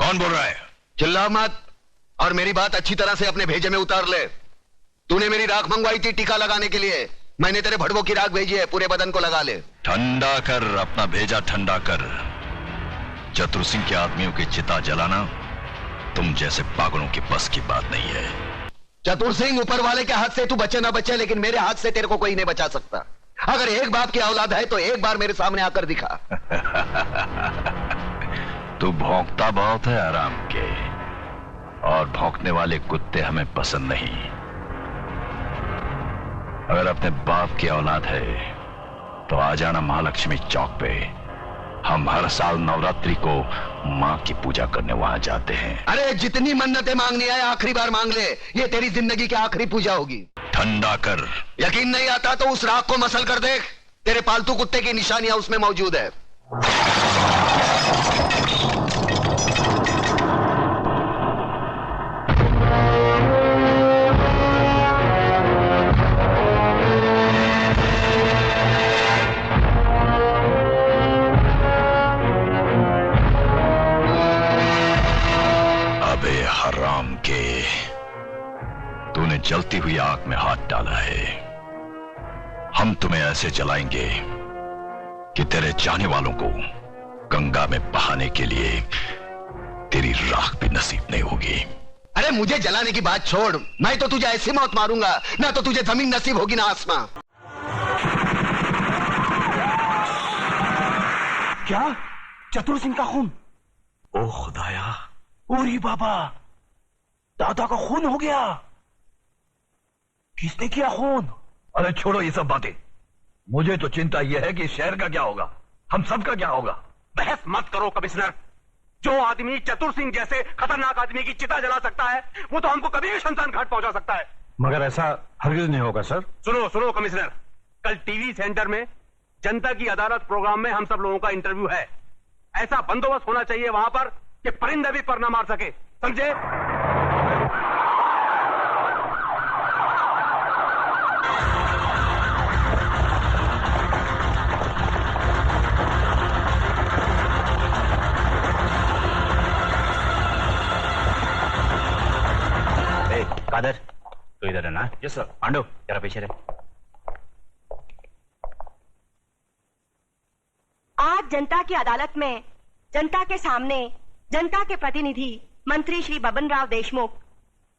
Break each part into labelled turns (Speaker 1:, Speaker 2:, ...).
Speaker 1: कौन बोल रहा है?
Speaker 2: चिल्ला मत और मेरी बात अच्छी तरह से अपने भेजे में उतार ले। तूने मेरी राख मंगवाई थी टीका लगाने के लिए, मैंने तेरे भड़वों की राख भेजी है, पूरे बदन को लगा ले।
Speaker 1: ठंडा कर, अपना भेजा ठंडा कर। चतुर सिंह के आदमियों की चिता जलाना तुम जैसे पागलों की बस की बात नहीं है।
Speaker 2: चतुर सिंह, ऊपर वाले के हाथ से तू बचे ना बचे, लेकिन मेरे हाथ से तेरे को कोई नहीं बचा सकता। अगर एक बाप की औलाद है तो एक बार मेरे सामने आकर दिखा।
Speaker 1: तू भौंकता बहुत है आराम के, और भौंकने वाले कुत्ते हमें पसंद नहीं। अगर अपने बाप की औलाद है तो आ जाना महालक्ष्मी चौक पे। हम हर साल नवरात्रि को मां की पूजा करने वहां जाते हैं।
Speaker 2: अरे जितनी मन्नतें मांगनी है आखिरी बार मांग ले, ये तेरी जिंदगी की आखिरी पूजा होगी।
Speaker 1: ठंडा कर।
Speaker 2: यकीन नहीं आता तो उस राख को मसल कर देख, तेरे पालतू कुत्ते की निशानियां उसमें मौजूद है।
Speaker 1: हराम के, तूने जलती हुई आग में हाथ डाला है। हम तुम्हें ऐसे जलाएंगे कि तेरे चाहने वालों को गंगा में बहाने के लिए तेरी राख भी नसीब नहीं होगी।
Speaker 2: अरे मुझे जलाने की बात छोड़, मैं तो तुझे ऐसी मौत मारूंगा ना तो तुझे जमीन नसीब होगी ना आसमां।
Speaker 3: क्या? चतुर सिंह का खून?
Speaker 1: ओ खुदाया,
Speaker 3: ओरी बाबा, दादा का खून हो गया। किसने किया खून?
Speaker 1: अरे छोड़ो ये सब बातें, मुझे तो चिंता यह है कि शहर का क्या होगा, हम सब का क्या होगा।
Speaker 3: बहस मत करो कमिश्नर। जो आदमी चतुर सिंह जैसे खतरनाक आदमी की चिता जला सकता है, वो तो हमको कभी भी शमशान घाट पहुंचा सकता है।
Speaker 4: मगर ऐसा हरगिज नहीं होगा सर।
Speaker 3: सुनो सुनो कमिश्नर, कल टीवी सेंटर में जनता की अदालत प्रोग्राम में हम सब लोगों का इंटरव्यू है। ऐसा बंदोबस्त होना चाहिए वहां पर कि परिंदे भी पर न मार सके, समझे?
Speaker 4: कादर, तो इधर है ना?
Speaker 3: Yes sir.
Speaker 4: पांडु जरा पीछे रहे।
Speaker 5: आज जनता की अदालत में जनता के सामने जनता के प्रतिनिधि मंत्री श्री बबन राव देशमुख,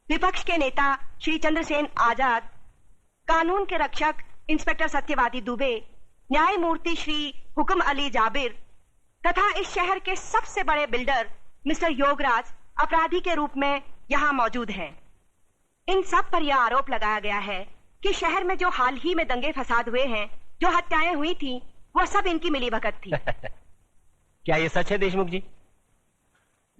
Speaker 5: विपक्ष के नेता श्री चंद्रसेन आजाद, कानून के रक्षक इंस्पेक्टर सत्यवादी दुबे, न्यायमूर्ति श्री हुक्म अली जाबिर तथा इस शहर के सबसे बड़े बिल्डर मिस्टर योगराज अपराधी के रूप में यहाँ मौजूद हैं। इन सब पर यह आरोप लगाया गया है कि शहर में जो हाल ही में दंगे फसाद हुए हैं, जो हत्याएं हुई थी, वह सब इनकी मिलीभगत थी।
Speaker 4: क्या ये सच है देशमुख जी?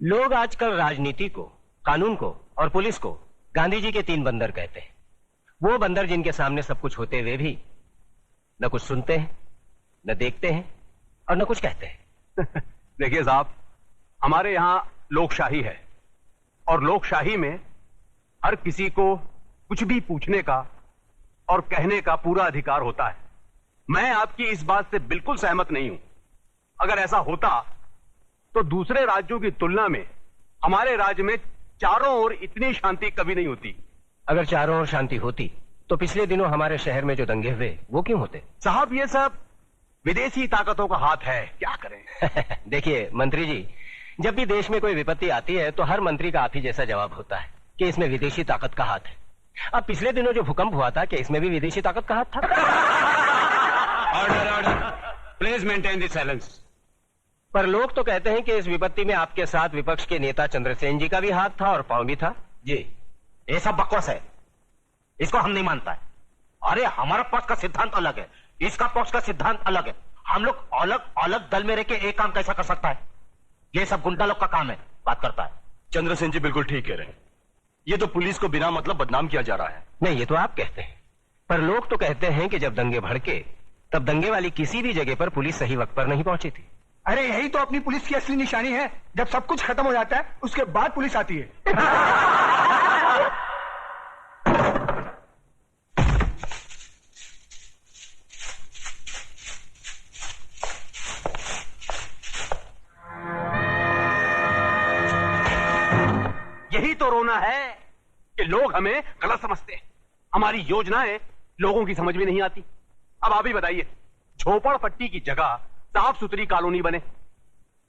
Speaker 4: लोग आजकल राजनीति को, कानून को और पुलिस को गांधी जी के 3 बंदर कहते हैं। वो बंदर जिनके सामने सब कुछ होते हुए भी न कुछ सुनते हैं, न देखते हैं और न कुछ कहते हैं।
Speaker 3: देखिए साहब, हमारे यहाँ लोकशाही है और लोकशाही में हर किसी को कुछ भी पूछने का और कहने का पूरा अधिकार होता है। मैं आपकी इस बात से बिल्कुल सहमत नहीं हूं। अगर ऐसा होता तो दूसरे राज्यों की तुलना में हमारे राज्य में चारों ओर इतनी शांति कभी नहीं होती।
Speaker 4: अगर चारों ओर शांति होती तो पिछले दिनों हमारे शहर में जो दंगे हुए वो क्यों होते?
Speaker 3: साहब ये सब विदेशी ताकतों का हाथ है, क्या करें।
Speaker 4: देखिए मंत्री जी, जब भी देश में कोई विपत्ति आती है तो हर मंत्री का आप ही जैसा जवाब होता है कि इसमें विदेशी ताकत का हाथ है। अब पिछले दिनों जो भूकंप हुआ था, क्या इसमें भी विदेशी ताकत का हाथ था?
Speaker 3: Order order, please maintain this silence.
Speaker 4: पर लोग तो कहते हैं कि इस विपत्ति में आपके साथ विपक्ष के नेता चंद्रसेन जी का भी हाथ था और पांव भी था।
Speaker 6: जी, ये सब बकवास है, इसको हम नहीं मानता है। अरे हमारा पक्ष का सिद्धांत अलग है, इसका पक्ष का सिद्धांत अलग है। हम लोग अलग अलग दल में रह के एक काम कैसा कर सकता है? ये सब गुंडा लोग का काम है, बात करता है।
Speaker 3: चंद्रसेन जी बिल्कुल ठीक कह रहे हैं, ये तो पुलिस को बिना मतलब बदनाम किया जा रहा है।
Speaker 4: नहीं, ये तो आप कहते हैं, पर लोग तो कहते हैं कि जब दंगे भड़के तब दंगे वाली किसी भी जगह पर पुलिस सही वक्त पर नहीं पहुंची थी।
Speaker 7: अरे यही तो अपनी पुलिस की असली निशानी है, जब सब कुछ खत्म हो जाता है उसके बाद पुलिस आती है।
Speaker 3: यही तो रोना है कि लोग हमें गलत समझते हैं। हमारी योजनाएं लोगों की समझ में नहीं आती। अब आप ही बताइए, झोपड़पट्टी की जगह साफ सुथरी कॉलोनी बने,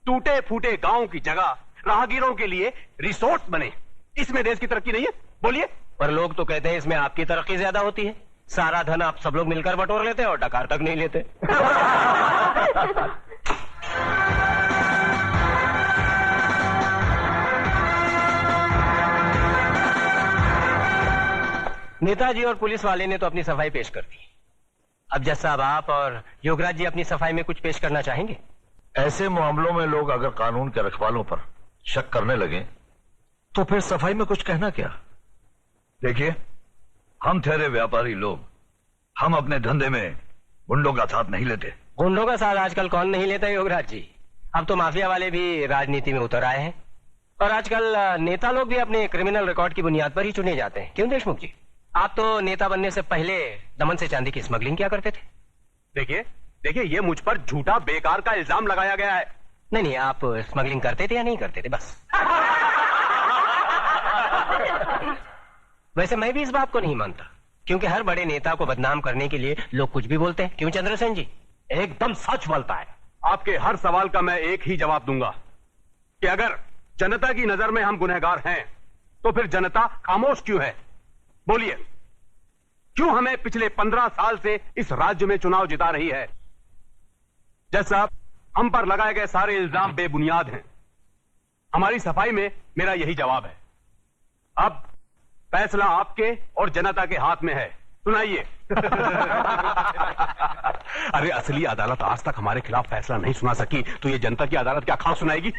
Speaker 3: टूटे फूटे गांव की जगह राहगीरों के लिए रिसोर्ट बने, इसमें देश की तरक्की नहीं है? बोलिए।
Speaker 4: पर लोग तो कहते हैं इसमें आपकी तरक्की ज्यादा होती है। सारा धन आप सब लोग मिलकर बटोर लेते हैं और डकार तक नहीं लेते। नेताजी और पुलिस वाले ने तो अपनी सफाई पेश कर दी। अब जज साहब, आप और योगराज जी अपनी सफाई में कुछ पेश करना चाहेंगे?
Speaker 1: ऐसे मामलों में लोग अगर कानून के रखवालों पर शक करने लगे तो फिर सफाई में कुछ कहना क्या? देखिए, हम ठहरे व्यापारी लोग, हम अपने धंधे में गुंडों का साथ नहीं लेते।
Speaker 4: गुंडों का साथ आजकल कौन नहीं लेता योगराज जी? अब तो माफिया वाले भी राजनीति में उतर आए हैं और आजकल नेता लोग भी अपने क्रिमिनल रिकॉर्ड की बुनियाद पर ही चुने जाते हैं। क्यों देशमुख जी, आप तो नेता बनने से पहले दमन से चांदी की स्मगलिंग क्या करते थे?
Speaker 3: देखिए, ये मुझ पर झूठा बेकार का इल्जाम लगाया गया है।
Speaker 4: नहीं, आप स्मगलिंग करते थे या नहीं करते थे? बस। वैसे मैं भी इस बात को नहीं मानता, क्योंकि हर बड़े नेता को बदनाम करने के लिए लोग कुछ भी बोलते हैं। क्यों चंद्रसेन जी?
Speaker 6: एकदम सच बोलता है।
Speaker 3: आपके हर सवाल का मैं एक ही जवाब दूंगा कि अगर जनता की नजर में हम गुनहगार हैं तो फिर जनता खामोश क्यों है? बोलिए, क्यों हमें पिछले 15 साल से इस राज्य में चुनाव जिता रही है? जज साहब, हम पर लगाए गए सारे इल्जाम बेबुनियाद हैं। हमारी सफाई में मेरा यही जवाब है। अब फैसला आपके और जनता के हाथ में है। सुनाइए। अरे असली अदालत आज तक हमारे खिलाफ फैसला नहीं सुना सकी तो ये जनता की अदालत क्या खास सुनाएगी?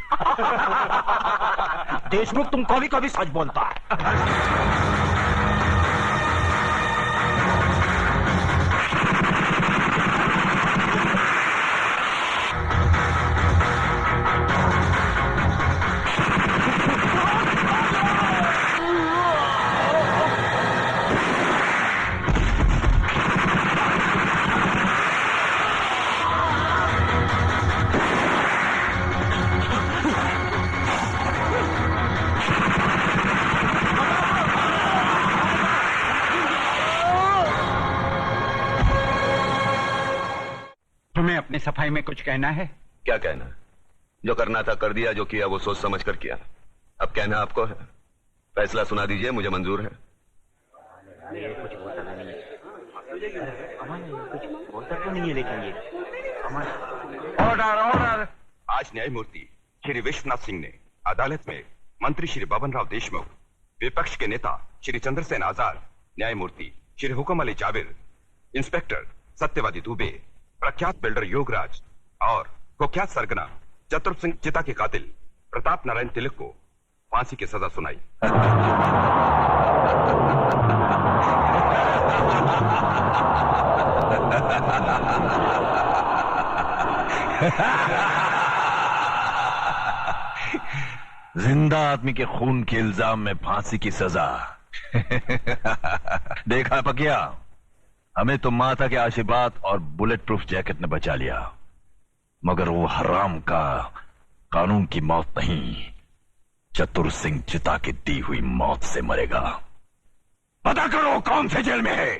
Speaker 6: देशमुख, तुम कभी कभी सच बोलता है।
Speaker 7: तुम्हें अपनी सफाई में कुछ कहना है?
Speaker 2: क्या कहना? जो करना था कर दिया, जो किया वो सोच समझ कर किया। अब कहना आपको है। फैसला सुना दीजिए, मुझे मंजूर है।
Speaker 8: ऑर्डर। आज न्यायमूर्ति श्री विश्वनाथ सिंह ने अदालत में मंत्री श्री बबन राव देशमुख, विपक्ष के नेता श्री चंद्रसेन आजाद, न्यायमूर्ति श्री हुकुम अली जाबिर, इंस्पेक्टर सत्यवादी दुबे, प्रख्यात बिल्डर योगराज और कुख्यात सरगना चतुर सिंह चिता के कातिल प्रताप नारायण तिलक को फांसी की सजा सुनाई।
Speaker 1: जिंदा आदमी के खून के इल्जाम में फांसी की सजा। देखा पकिया, हमें तो माता के आशीर्वाद और बुलेट प्रूफ जैकेट ने बचा लिया, मगर वो हराम का कानून की मौत नहीं, चतुर सिंह चिता की दी हुई मौत से मरेगा। पता करो कौन से जेल में है।